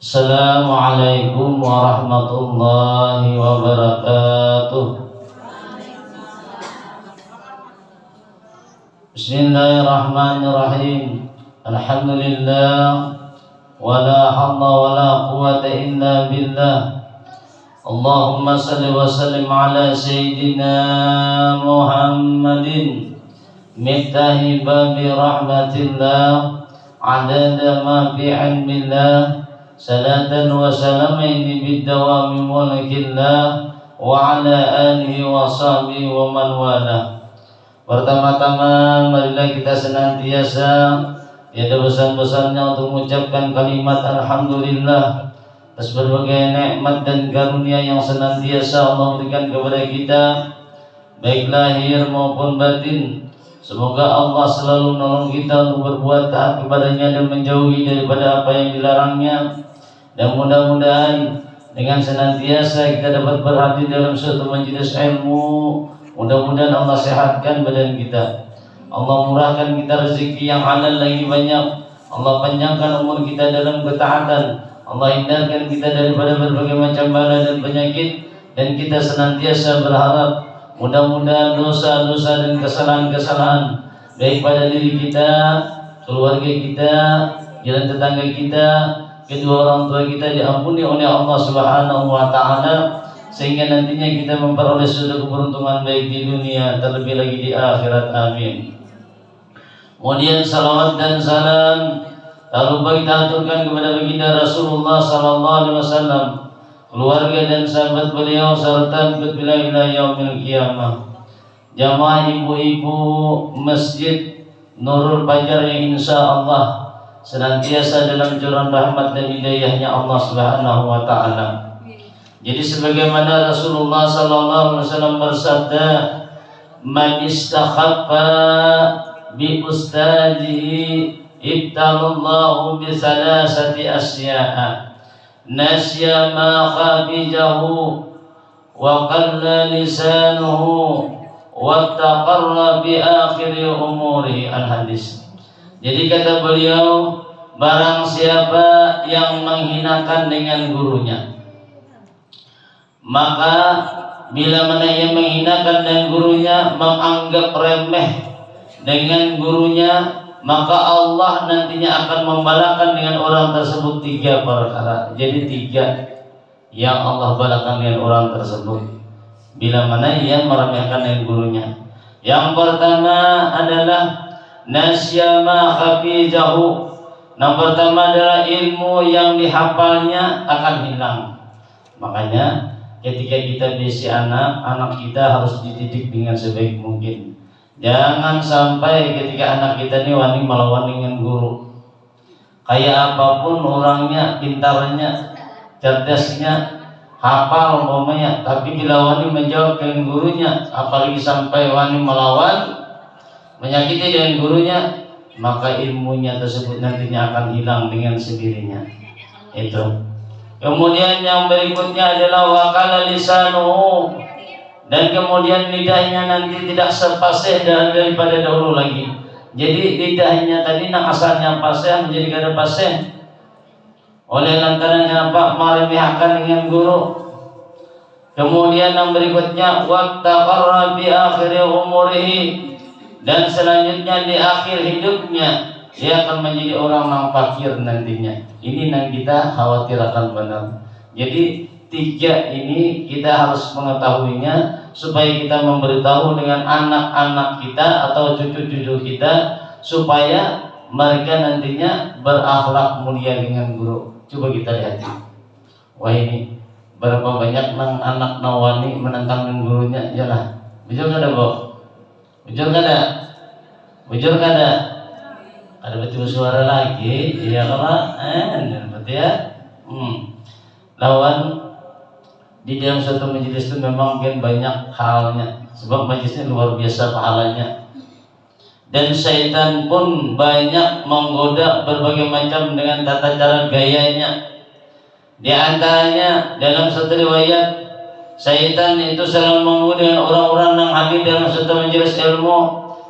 Assalamualaikum warahmatullahi wabarakatuh. Bismillahirrahmanirrahim. Alhamdulillah, wala hawla wala quwwata illa billah. Allahumma salli wa sallim ala sayyidina Muhammadin miftahi babi rahmatillah adada ma fi ilmillah. Salatan wa salamaini bidawami mulkillah wa ala alihi wa sahbihi wa man wala. Pertama-tama marilah kita senantiasa tiada bosan-bosannya untuk mengucapkan kalimat alhamdulillah atas berbagai nikmat dan karunia yang senantiasa Allah berikan kepada kita, baik lahir maupun batin. Semoga Allah selalu menolong kita untuk berbuat taat kepadanya dan menjauhi daripada apa yang dilarangnya. Dan mudah-mudahan dengan senantiasa kita dapat berhati dalam suatu majelis ilmu, mudah-mudahan Allah sehatkan badan kita, Allah murahkan kita rezeki yang halal lagi banyak, Allah panjangkan umur kita dalam ketaatan, Allah hindarkan kita daripada berbagai macam bala dan penyakit. Dan kita senantiasa berharap mudah-mudahan dosa-dosa dan kesalahan-kesalahan baik pada diri kita, keluarga kita, jalan tetangga kita, kedua orang tua kita diampuni oleh Allah Subhanahu wa taala, sehingga nantinya kita memperoleh suatu keberuntungan baik di dunia terlebih lagi di akhirat. Amin. Kemudian salawat dan salam tak lupa kita aturkan kepada baginda Rasulullah sallallahu alaihi wasallam, keluarga dan sahabat beliau serta bila ila yaumil qiyamah. Jamaah ibu-ibu Masjid Nurul Fajar yang insyaallah senantiasa dalam curah rahmat dan hidayahnya Allah Subhanahu wa taala. Jadi sebagaimana Rasulullah sallallahu alaihi wasallam bersabda, "Man istakhaffa bi ustadihi ibtalallahu bi salasati asya'a. Nasya ma khabijahu wa qalla lisanuhu wa taqarra bi akhir umuri." Al-hadis. Jadi kata beliau, barang siapa yang menghinakan dengan gurunya, maka bila mana ia menghinakan dengan gurunya, menganggap remeh dengan gurunya, maka Allah nantinya akan membalakan dengan orang tersebut 3 perkara. Jadi 3 yang Allah balakan dengan orang tersebut bila mana ia meremehkan dengan gurunya. Yang pertama adalah nasya ma hafizahu. Yang pertama adalah ilmu yang dihafalnya akan hilang. Makanya ketika kita bisi anak kita harus dididik dengan sebaik mungkin. Jangan sampai ketika anak kita ini wani melawan dengan guru. Kayak apapun orangnya, pintarnya, cerdasnya, hafal umpamanya, tapi bila wani menjawab dengan gurunya, apalagi sampai wani melawan, menyakiti dengan gurunya, maka ilmunya tersebut nantinya akan hilang dengan sendirinya. Itu. Kemudian yang berikutnya adalah wakala lisanuhu, dan kemudian lidahnya nanti tidak sepasih daripada dahulu lagi. Jadi lidahnya tadi nak asalnya pasih menjadi kada pasih oleh lantaran kenapa meremehkan dengan guru. Kemudian yang berikutnya wattaqarra bi akhir umurihi, dan selanjutnya di akhir hidupnya dia akan menjadi orang yang fakir nantinya. Ini yang kita khawatirkan benar. Jadi 3 ini kita harus mengetahuinya supaya kita memberitahu dengan anak-anak kita atau cucu-cucu kita supaya mereka nantinya berakhlak mulia dengan guru. Coba kita lihat. Wah, ini berapa banyak anak nawani menentang gurunya. Yalah. Betul kada, Bu? Betul kada? Betul kada? Ada betul suara lagi. Iya kalau betul ya. Lawan di dalam satu majelis itu memang mungkin banyak halnya, sebab majelisnya luar biasa pahalanya. Dan syaitan pun banyak menggoda berbagai macam dengan tata cara gayanya. Di antaranya dalam satu riwayat, syaitan itu selalu menggoda dengan orang-orang yang hadir dalam satu majelis ilmu.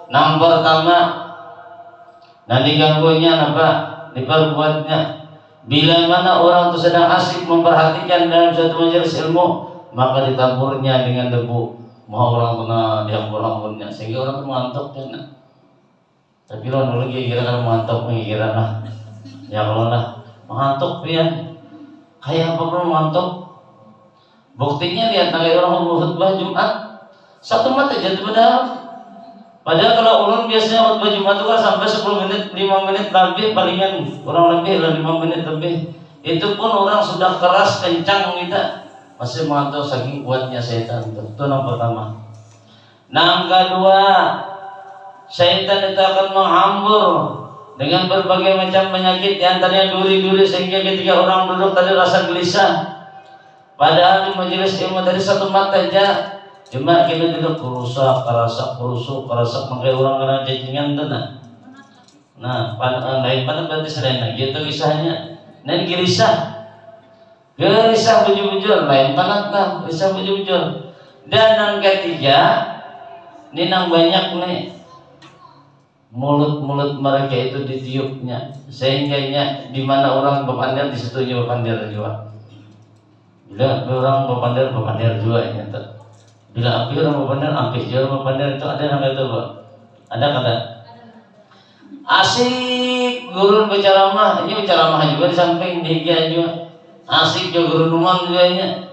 Yang pertama, nanti ganggunya apa? Diperbuatnya Bila mana orang itu sedang asik memperhatikan dalam suatu majelis ilmu, maka ditaburnya dengan debu. Mau orang kena diampur-ampurnya sehingga orang itu mengantuk kan. Tapi lo dulu kira kan mengantuk mengira lah. Ya kalau lah mengantuk pian. Kayak apa pun mengantuk. Buktinya lihat kayak orang khutbah Jumat satu mata jatuh padahal kalau ulun biasanya khutbah Jumat itu kan sampai 10 menit, 5 menit lebih palingan, kurang lebih lah 5 menit lebih. Itu pun orang sudah keras kencang kita masih mengantuk saking kuatnya setan. Itu yang pertama. Nah, yang kedua, setan itu akan menghambur dengan berbagai macam penyakit, di antaranya duri-duri, sehingga ketika orang duduk tadi rasa gelisah. Padahal di majelis ilmu tadi satu mata aja, cuma kita duduk kerusak, makanya orang kena cacingan tu nah. Nah, lain pada berarti selain gitu kisahnya. Nah, gelisah bujur-bujur, lain panat lah, gelisah bujur-bujur. Dan yang ketiga, ini yang banyak nih, mulut mereka itu ditiupnya, sehingganya di mana orang berpandar di situ juga berpandar juga. Bila orang berpandar juga ini tuh. Bila api orang berpandar, api juga berpandar itu ada yang itu Pak. Ada kata. Asik guru berceramah, ini berceramah juga di samping dia juga. Asik juga guru numan juga ini.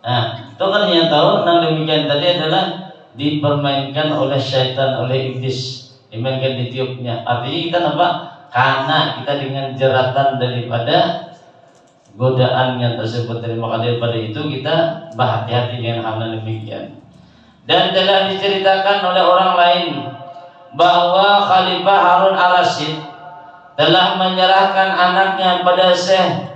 Nah, itu kan yang tahu yang demikian tadi adalah dipermainkan oleh syaitan, oleh iblis, dimainkan ditiupnya. Artinya kita nampak karena kita dengan jeratan daripada godaannya tersebut. Terima kasih daripada itu kita berhati-hati dengan hal demikian. Dan telah diceritakan oleh orang lain bahwa Khalifah Harun al-Rasyid telah menyerahkan anaknya pada Syekh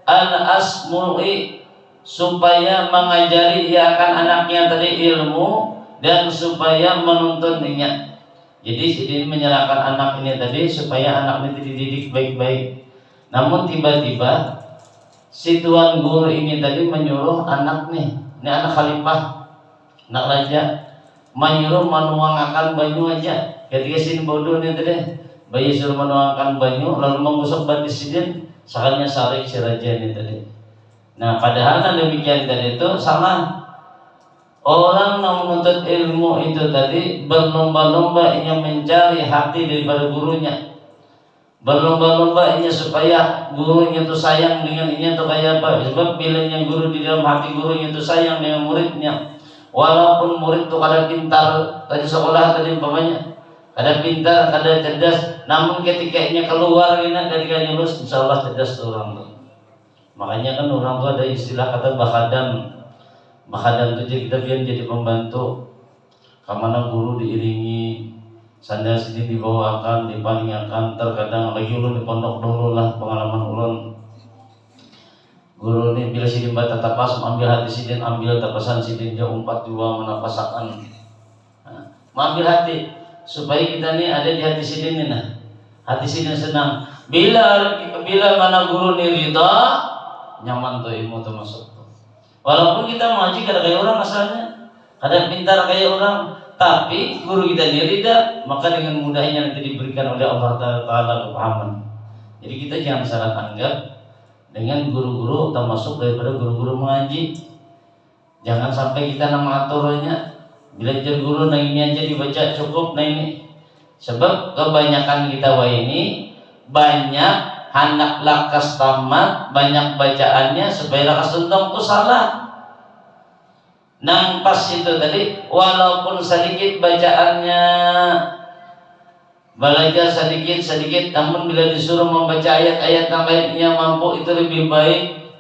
Al-Asmu'i supaya mengajari ia akan anaknya tadi ilmu dan supaya menuntunnya. Jadi menyerahkan anak ini tadi supaya anak ini dididik baik-baik. Namun tiba-tiba si tuan guru ini tadi menyuruh anak nih, ini anak khalifah, anak raja, menyuruh menuangkan banyu aja. Ketika sini bodoh nih tadi, bayi suruh menuangkan banyu, lalu mengusap batis sidin, sakalnya sarik si raja ini tadi. Nah, padahal demikian tadi itu salah. Orang yang menuntut ilmu itu tadi berlomba-lomba ingin mencari hati daripada gurunya. Berlomba-lomba ini supaya gurunya itu sayang dengan ini atau kayak apa. Sebab bilangnya guru di dalam hati gurunya itu sayang dengan muridnya. Walaupun murid itu kadang pintar tadi sekolah tadi umpamanya, kadang pintar, kadang cerdas, namun ketika ini keluar ketika lulus insya Allah cerdas orang tuh. Makanya kan orang tuh ada istilah kata bahadam itu kita biar jadi pembantu. Kamana guru diiringi, sandal sini dibawakan, dipalingakan, terkadang lagi ulun di pondok dulu lah pengalaman ulun. Guru ini bila sidin baca tapas, ambil hati sidin, ambil tapasan sidin jauh 42 menapasakan. Nah, ambil hati supaya kita ini ada di hati sidin ini nah. Hati sidin senang. Bila mana guru ini ridha, nyaman tuh ilmu tuh masuk. Walaupun kita mengaji kada kayak orang asalnya, kada pintar kayak orang, tapi guru kita ini ridha, maka dengan mudahnya nanti diberikan oleh Allah Ta'ala kepahaman. Jadi kita jangan salah tanggap dengan guru-guru termasuk daripada guru-guru mengaji. Jangan sampai kita nama aturnya belajar guru nah ini aja dibaca cukup nah ini. Sebab kebanyakan kita ini banyak hendak lakas tamat, banyak bacaannya supaya lakas tuntung itu salah. Nang pas itu tadi walaupun sedikit bacaannya, belajar sedikit, namun bila disuruh membaca ayat-ayat yang baiknya mampu itu lebih baik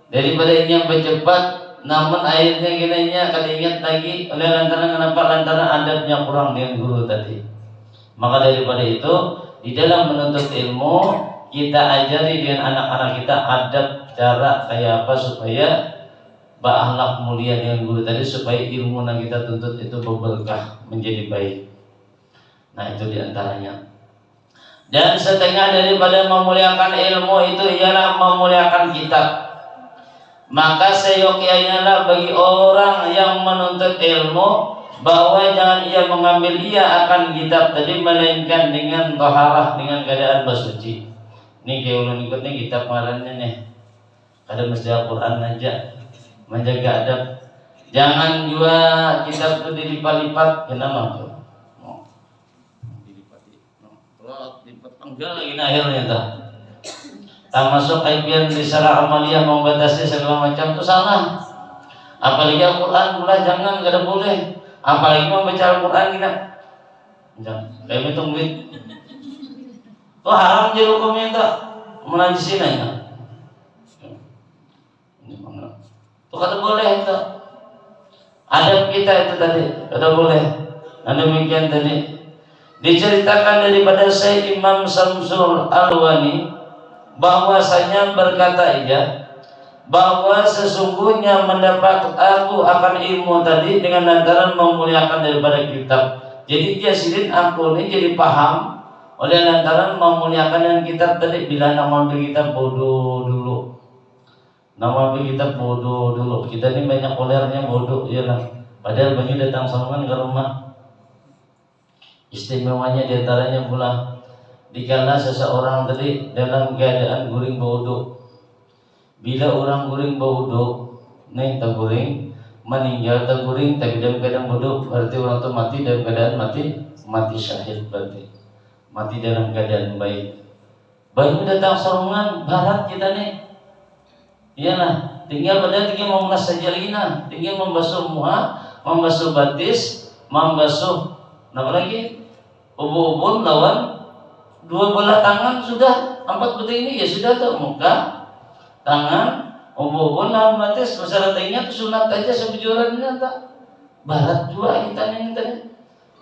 daripada ini yang bercepat. Namun akhirnya kinanya kada ingat lagi oleh lantaran adabnya kurang dengan guru tadi. Maka daripada itu di dalam menuntut ilmu kita ajari dengan anak-anak kita adab cara kayak apa supaya berakhlak mulia dengan guru tadi, supaya ilmu yang kita tuntut itu berberkah menjadi baik. Nah itu diantaranya. Dan setengah daripada memuliakan ilmu itu ialah memuliakan kitab. Maka seyogyanya bagi orang yang menuntut ilmu bahwa jangan ia mengambil ia akan kitab tadi melainkan dengan taharah, dengan keadaan bersuci. Nih kayak ulun ikut nih kitab ngarannya nih. Ada mesti Al-Quran aja, menjaga adab. Jangan juga kitab itu dilipat-lipat, kenapa tuh? Dilipat enggak lagi akhirnya tuh. Tak masuk IPN di secara amaliyah membatasi segala macam itu salah. Apalagi Al-Quran pula jangan, gak ada boleh. Apalagi membaca Al-Quran kita jangan. Kayak itu duit. Tuh haram jadi hukumnya tak menajisin aja. Tuh kata boleh itu. Adab kita itu tadi kata boleh. Nah demikian tadi diceritakan daripada Syekh Imam Samsul Alwani bahwasanya berkata ia bahwa sesungguhnya mendapat aku akan ilmu tadi dengan lantaran memuliakan daripada kitab. Jadi dia silin aku ini jadi paham oleh lantaran memuliakan dengan kitab tadi. Bila nama kita bodoh dulu, nama kita bodoh dulu. Kita ini banyak kolernya bodoh, iyalah. Padahal banyak datang saman ke rumah. Istimewanya diantaranya pula dikala seseorang tadi dalam keadaan guring bodoh. Bila orang guring bodoh, nih tak guring meninggal tak guring tapi dalam keadaan bodoh, berarti orang itu mati dalam keadaan mati syahid, berarti mati dalam keadaan baik. Baru datang sarungan barat kita nih, iyalah. Tinggal memulas saja lagi nah, tinggal membasuh muha, membasuh batis, membasuh apa lagi? Ubun lawan dua bola tangan sudah 4 butir ini ya sudah tuh muka. Tangan, ubun lawan batis, masalah ingat sunat aja sebujurannya tak. Barat juga kita nih tadi.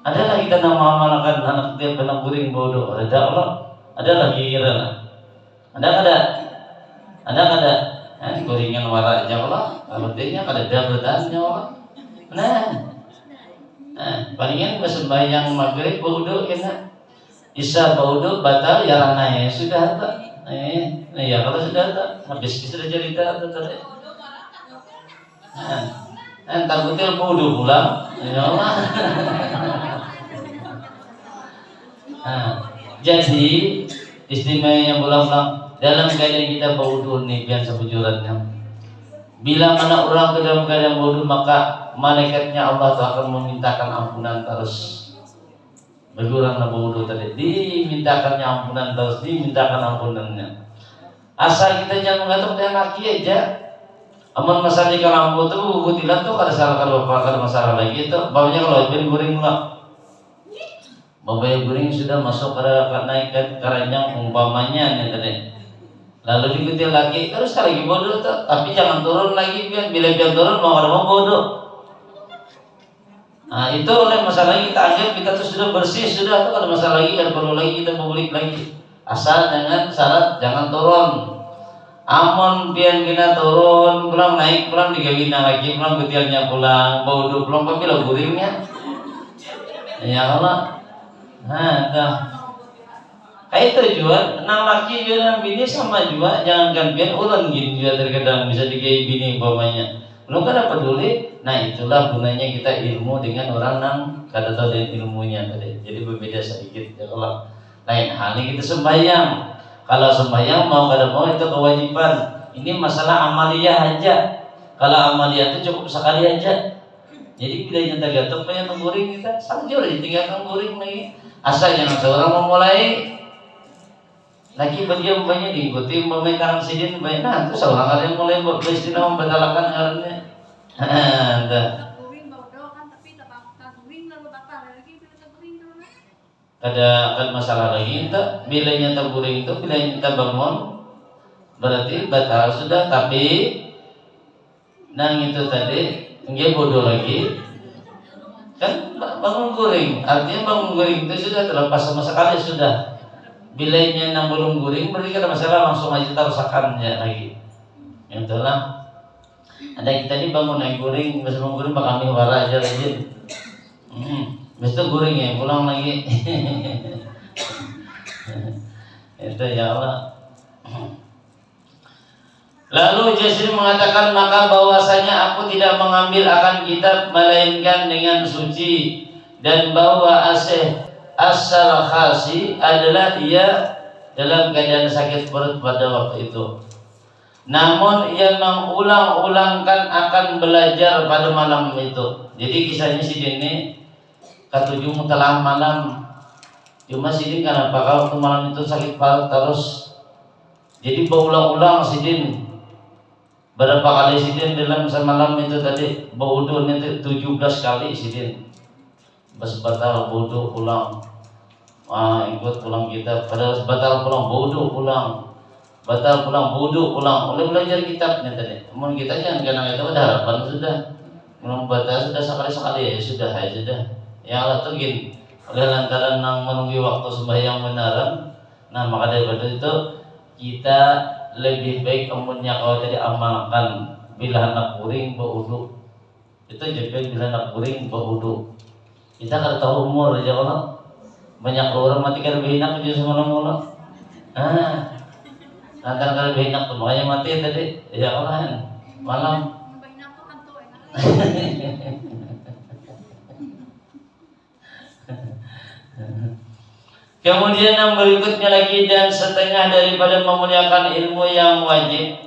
Ada lagi kita nama amalkan anak dia pernah guring bodoh. Ada Allah. Ada lagi kira lah. Ada. Guringan warak aja Allah. Artinya kada ada bertanya Allah. Nah, palingan sembahyang maghrib bodoh kena. Isya bodoh batal ya ranai sudah tak. Ya kalau sudah tak habis sudah cerita tadi. Takutnya bodoh pulang. Ya Allah. Jadi istimewanya pulang dalam keadaan kita bodoh nih biar sebujurannya. Bila mana orang ke dalam keadaan bodoh maka malaikatnya Allah akan memintakan ampunan terus. Bagi orang yang bodoh tadi dimintakannya ampunan terus, dimintakan ampunannya. Asal kita jangan mengatakan dia laki aja. Aman masalah di kalambu tu kutilan tu kada salah kalau ada masalah lagi itu. Bawanya kalau ikan guring lah. Babai guring sudah masuk pada naik ke keranjang umpamanya nih tadi. Lalu diikuti lagi terus lagi bodoh tu, tapi jangan turun lagi biar bila turun mau bodoh. Nah itu oleh masalah kita anggap kita tuh sudah bersih sudah tuh ada masalah lagi kan perlu lagi kita publik lagi. Asal dengan syarat jangan turun. Amon pian kena turun pulang naik pulang digawina lagi pulang ketiannya pulang bodoh pulang pamila guringnya. Ya Allah. Nah dah. Kayak itu juga, nang laki juga bini sama juga, jangankan pian ulang gini juga terkadang bisa dikai bini umpamanya. Belum kada peduli, nah itulah gunanya kita ilmu dengan orang nang kada tahu dengan ilmunya tadi. Jadi berbeda sedikit ya kalau lain halnya kita sembahyang. Kalau sembahyang mau kada mau itu kewajiban. Ini masalah amaliyah aja. Kalau amaliyah itu cukup sekali aja. Jadi bila nyata gatok pengen nungguring kita, saja udah ditinggalkan nungguring lagi. Asal jangan seorang memulai lagi bagi banyak diikuti pemerintahan sidin banyak. Nah itu seorang ada yang mulai beristilah membatalkan alatnya. Ada kan masalah lagi itu bilanya terguring itu bilanya kita bangun berarti batal sudah, tapi nang itu tadi dia bodoh lagi kan bangun guring, artinya bangun guring itu sudah terlepas sama sekali sudah. Bilanya nang belum guring berarti ada masalah langsung aja terusakannya lagi. Itulah. Ada kita ini bangun naik guring, pas bangun guring bakal kami wara aja lagi. Besok guring ya pulang lagi. Itu ya Allah. Lalu Jasir mengatakan maka bahwasanya aku tidak mengambil akan kitab melainkan dengan suci dan bahwa Asy As-Salkhasi adalah ia dalam keadaan sakit perut pada waktu itu. Namun ia mengulang-ulangkan akan belajar pada malam itu. Jadi kisahnya si ini katujung telah malam. Cuma si Din kenapa kalau waktu malam itu sakit perut terus. Jadi berulang-ulang si Din. Berapa kali si Din dalam semalam itu tadi berwudu itu 17 kali si Din. Batal wudu pulang. Ikut pulang kita pada batal pulang wudu pulang. Batal pulang wudu pulang. Oleh belajar kitabnya tadi. Namun kita jangan kenal itu ada harapan sudah. Belum batal sudah sekali-sekali ya sudah. Ya Allah tuh gini. Oleh lantaran nang menunggu waktu sembahyang benaran. Nah maka daripada itu kita lebih baik umurnya kalau tadi amalkan bila anak kuring berwudu. Itu juga bila anak kuring berwudu. Kita kada tahu umur aja kalau banyak orang mati kada behinak aja semua antara kada behinak tuh makanya mati tadi ya Allah malam. Kemudian yang berikutnya lagi dan setengah daripada memuliakan ilmu yang wajib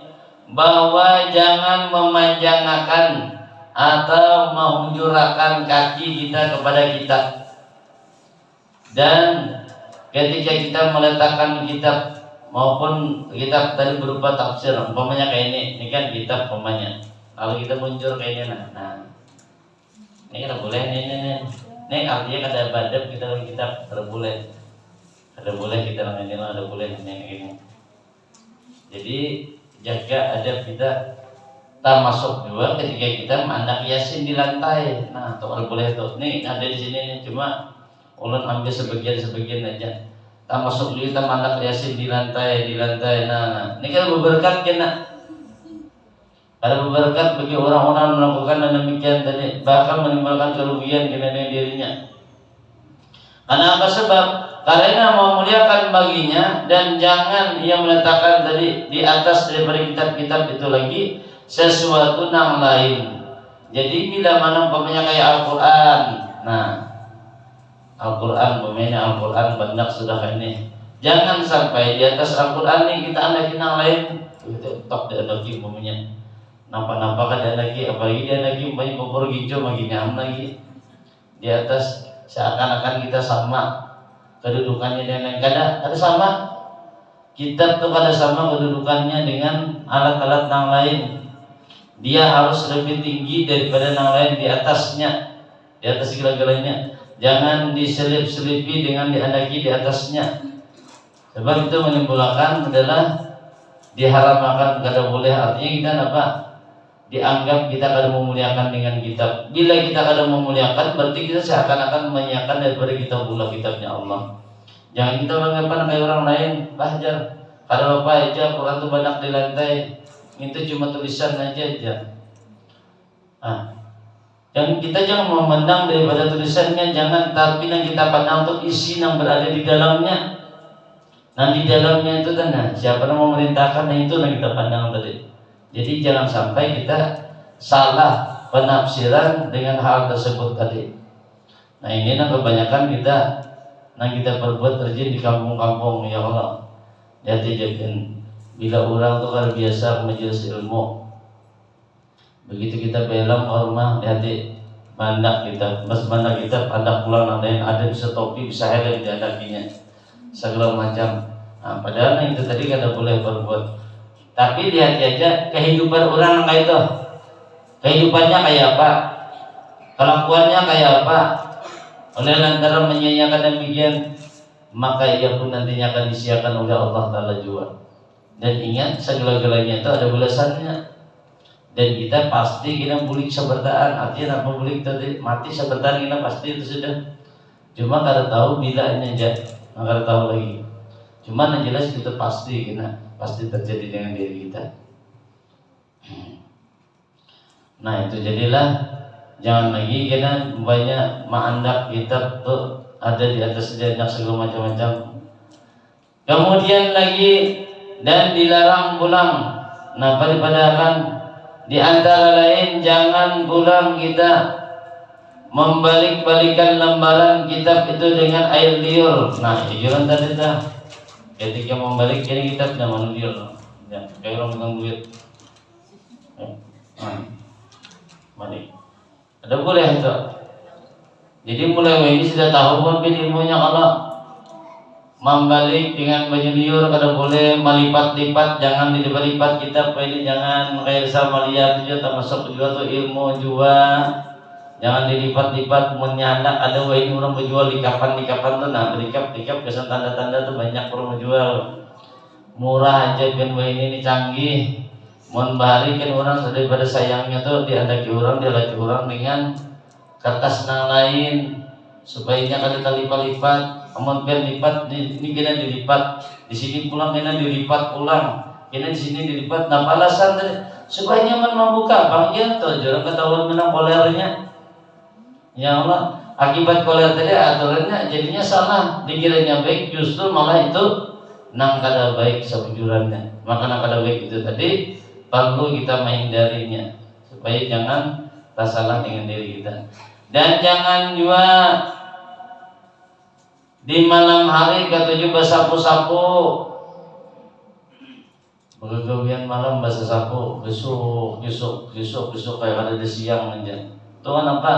bahwa jangan memanjangkan atau menghunjurkan kaki kita kepada kitab. Dan ketika kita meletakkan kitab maupun kitab tadi berupa tafsir, umpamanya kayak ini kan kitab umpamanya. Kalau kita muncul kayak ini, nah ini kan boleh ini artinya kada badab kita dalam kitab kada boleh. Ada boleh kita ini ada boleh ini. Jadi jaga adab kita termasuk juga ketika kita menandak yasin di lantai. Nah, tuh boleh tuh. Nih ada di sini nih cuma ulun ambil sebagian aja. Termasuk kita menandak yasin di lantai. Nah, ini kan berberkat kena. Ada berberkat bagi orang-orang melakukan dan demikian tadi bahkan menimbulkan kerugian kena dirinya. Karena apa sebab? Karena memuliakan baginya dan jangan ia meletakkan tadi di atas daripada kitab-kitab itu lagi sesuatu yang lain. Jadi bila mana umpamanya kayak Al-Quran, nah Al-Quran umpamanya Al-Quran banyak sudah ini. Jangan sampai di atas Al-Quran ini kita anakin yang lain. Itu top dia lagi umpamanya. Nampak-nampak ada lagi, apalagi dia lagi umpamanya kompor hijau maginya lagi di atas seakan-akan kita sama. Kedudukannya dengan kada sama. Kitab itu kada sama kedudukannya dengan alat-alat yang lain. Dia harus lebih tinggi daripada yang lain di atasnya, di atas segala-galanya. Jangan diselip-selipi dengan diandaki di atasnya. Sebab itu menimbulkan adalah diharamkan kada boleh. Artinya kita apa? Dianggap kita kada memuliakan dengan kitab. Bila kita kada memuliakan berarti kita seakan-akan menyiapkan daripada kita pula kitabnya Allah. Jangan kita beranggapan kayak orang lain belajar. Kalau apa aja Quran itu banyak di lantai, itu cuma tulisan aja. Jangan kita jangan memandang daripada tulisannya, jangan tapi yang kita pandang itu isi yang berada di dalamnya. Nah di dalamnya itu kan siapa yang memerintahkan itu yang kita pandang tadi. Jadi jangan sampai kita salah penafsiran dengan hal tersebut tadi. Nah ini kebanyakan kita perbuat terjadi di kampung-kampung ya Allah. Jadi bila orang tuh kan biasa majelis ilmu, begitu kita belam ke rumah, hati bandak kita, bandak kita bandak pulang ada bisa topi bisa helm diadakinya segala macam. Nah, padahal itu tadi kada boleh berbuat. Tapi lihat aja kehidupan orang kayak itu, kehidupannya kayak apa, kelakuannya kayak apa. Oleh lantaran menyanyiakan demikian, maka ia pun nantinya akan disiapkan oleh Allah Ta'ala juga. Dan ingat segala-galanya itu ada balasannya. Dan kita pasti kita bulik sebertaan. Artinya apa bulik tadi mati sebertaan kita pasti itu sudah. Cuma kada tahu bila ini aja, kada tahu lagi. Cuma yang jelas itu pasti pasti terjadi dengan diri kita. Nah itu jadilah jangan lagi kita banyak mengandak kitab tuh ada di atas banyak segala macam-macam. Kemudian lagi dan dilarang pulang. Nah daripada kan di antara lain jangan pulang kita membalik-balikan lembaran kitab itu dengan air liur. Nah, tujuan tadi dah ketika mau balik ini kita tidak mandir ya kayak orang pegang duit balik ada boleh itu. Jadi mulai ini sudah tahu pun ilmunya kalau membalik dengan baju liur kada boleh melipat-lipat, jangan dilipat-lipat kita ini jangan kayak sama lihat juga termasuk juga tuh ilmu jua jangan dilipat-lipat menyandak ada ini orang berjual di kapan tuh nah berikap kesan tanda-tanda tuh banyak orang menjual murah aja kan ini canggih mohon bahari kan orang daripada sayangnya tuh diandaki orang dialaki orang dengan kertas nang lain supaya kada lipat-lipat amun pen lipat ini kena dilipat di sini pulang kena dilipat pulang kena di sini dilipat nah alasan supaya nyaman membuka bang ya tuh jangan ketahuan menang kolernya ya Allah akibat koler tadi aturannya jadinya salah dikiranya baik justru malah itu nang kada baik sebujurannya maka nang kada baik itu tadi perlu kita menghindarinya supaya jangan tak salah dengan diri kita dan jangan juga di malam hari ketujuh bersapu-sapu bergawian malam bahasa sapu besok kayak ada di siang aja Tuhan apa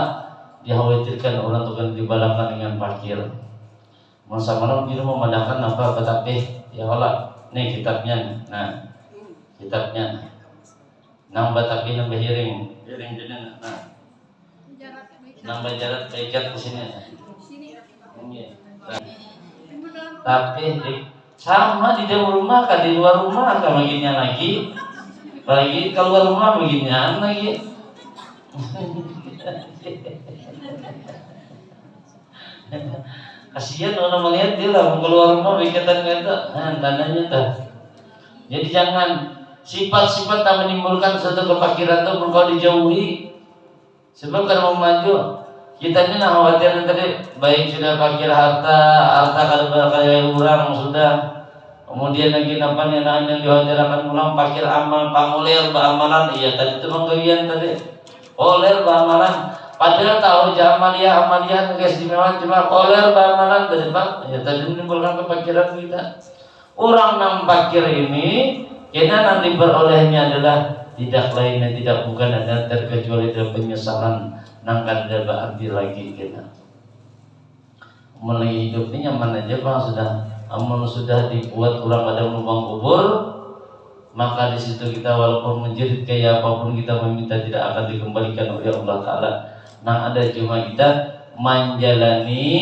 dikhawatirkan orang tuh kan dibalangkan dengan parkir masa malam kita memandangkan apa tetapi ya Allah nih kitabnya nah kitabnya nambah tapi nambah hiring jadi nambah jarak baikat ke sini tapi sama di dalam rumah kan di luar rumah kan beginian lagi keluar rumah beginian lagi kasihan orang melihat dia lah keluar rumah berikatan itu tandanya dah jadi jangan sifat-sifat tak menimbulkan suatu kepakiran itu perlu dijauhi sebab kalau mau maju kita ini nak khawatir tadi baik sudah pakir harta kalau berkaya orang sudah kemudian lagi apa yang dikhawatirkan pulang pakir amal pangulir beramalan iya tadi itu menggawian tadi oler beramalan padahal tahu amaliah keistimewaan cuma oler beramalan tadi bang ya tadi menimbulkan kepakiran kita orang nang pakir ini kena nanti berolehnya adalah tidak lain dan tidak bukan ada terkecuali dari penyesalan nang kada berarti lagi kita mulai hidup ini nyaman aja bang sudah dibuat orang pada lubang kubur maka di situ kita walaupun menjerit kayak apapun kita meminta tidak akan dikembalikan oleh Allah Taala. Nah ada cuma kita menjalani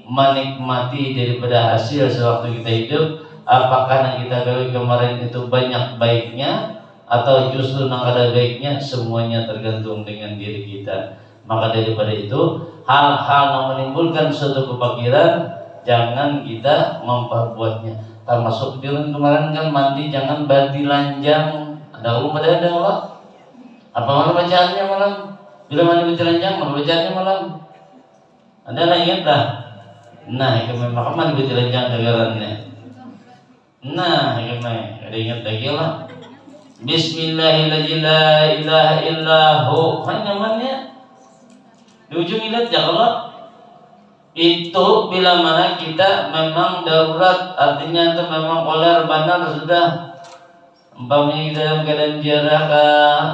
menikmati daripada hasil sewaktu kita hidup apakah yang kita gawe kemarin itu banyak baiknya atau justru nang ada baiknya semuanya tergantung dengan diri kita. Maka daripada itu hal-hal yang menimbulkan suatu kepakiran jangan kita memperbuatnya. Termasuk di kemarin kan mandi jangan badi lanjang. Ada umum ada Allah. Apa malam bacaannya malam? Bila mandi badi lanjang malam bacaannya malam. Ada lah ingat dah. Nah kami makan mandi badi lanjang dengarannya. Nah kami ada ingat lagi lah. Bismillahirrahmanirrahim la ilaha illahu nyamannya di ujung ilat ya Allah itu bila mana kita memang darurat artinya itu memang koler benar sudah umpamanya dalam keadaan jarak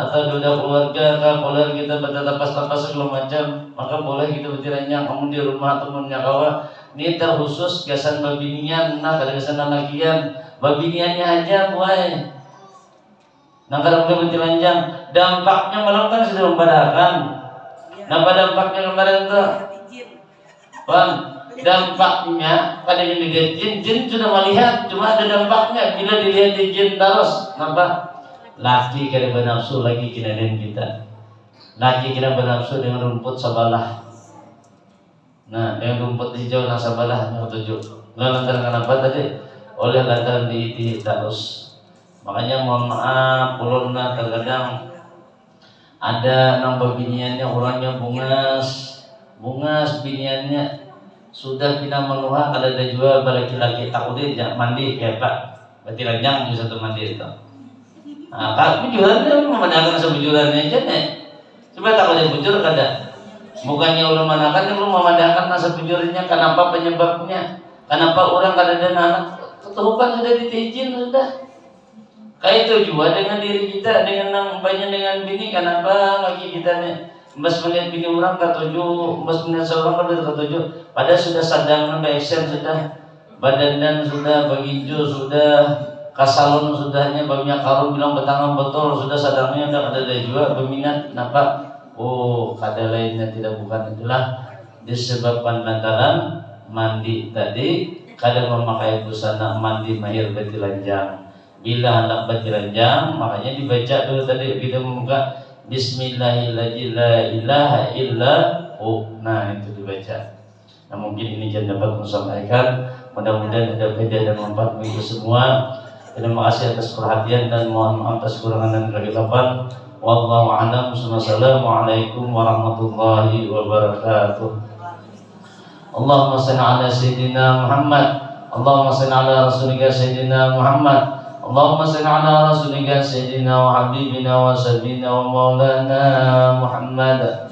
atau sudah keluarga koler kita bertatapas-tapas segala macam maka boleh kita bertiranya kamu di rumah atau menyakawa ini terkhusus gasan babinian nah kada gasan anakian babiniannya aja buai. Nah kalau kita bertilanjang dampaknya malam kan sudah mempadahkan. Nah pada dampaknya kemarin itu bang dampaknya pada yang dilihat jin sudah melihat cuma ada dampaknya bila dilihat di jin terus nampak laki kena bernafsu lagi kena dengan kita laki kena bernafsu dengan rumput sabalah nah dengan rumput hijau dan sabalah yang tujuh nggak lantaran kenapa tadi oleh lantaran diiti terus. Makanya mohon maaf, ulunna terkadang ada nang biniannya orangnya bungas biniannya sudah pina meluah ada jual laki-laki takutnya jangan mandi kayak pak berarti ranjang bisa tuh mandi itu. Nah kalau bujurannya memandangkan sebujurannya aja nih, coba takutnya bujur kada. Bukannya ulun manakan, ulun memandangkan masa bujurnya kenapa penyebabnya, kenapa orang kada ada anak keturukan sudah ditijin sudah. Kayak itu juga dengan diri kita, dengan banyak dengan bini, kenapa lagi kita nih mas melihat bini orang katujuh, mas melihat seorang katujuh, padahal sudah sadang BSN sudah, badan dan sudah beginju sudah, kasalon sudahnya, banyak karu bilang betangan betul sudah sadangnya udah ada juga berminat, kenapa? Oh, kada lainnya tidak bukan itulah disebabkan lantaran mandi tadi kada memakai busana mandi mahir betilanjang. Bila hendak berjeranjang, makanya dibaca dulu tadi kita membuka Bismillahirrahmanirrahim la ilaha illa hu. Nah itu dibaca. Nah mungkin ini jangan dapat menyampaikan. Mudah-mudahan ada beda dan manfaat bagi semua. Terima kasih atas perhatian dan mohon maaf atas kurangan dan kegelapan. Wallahu a'lam. Wassalamualaikum warahmatullahi wabarakatuh. Allahumma salli ala sayyidina Muhammad. Allahumma salli ala rasulika sayyidina Muhammad. Allahumma salli ala rasulika sayyidina wa habibina wa sayyidina wa maulana Muhammad.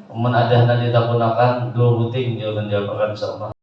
Mun ada nanti tak gunakan dua buting jawaban jawaban insyaallah.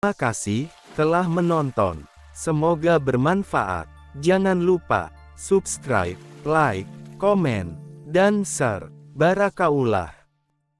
Terima kasih telah menonton. Semoga bermanfaat. Jangan lupa subscribe, like, komen, dan share. Barakaullah.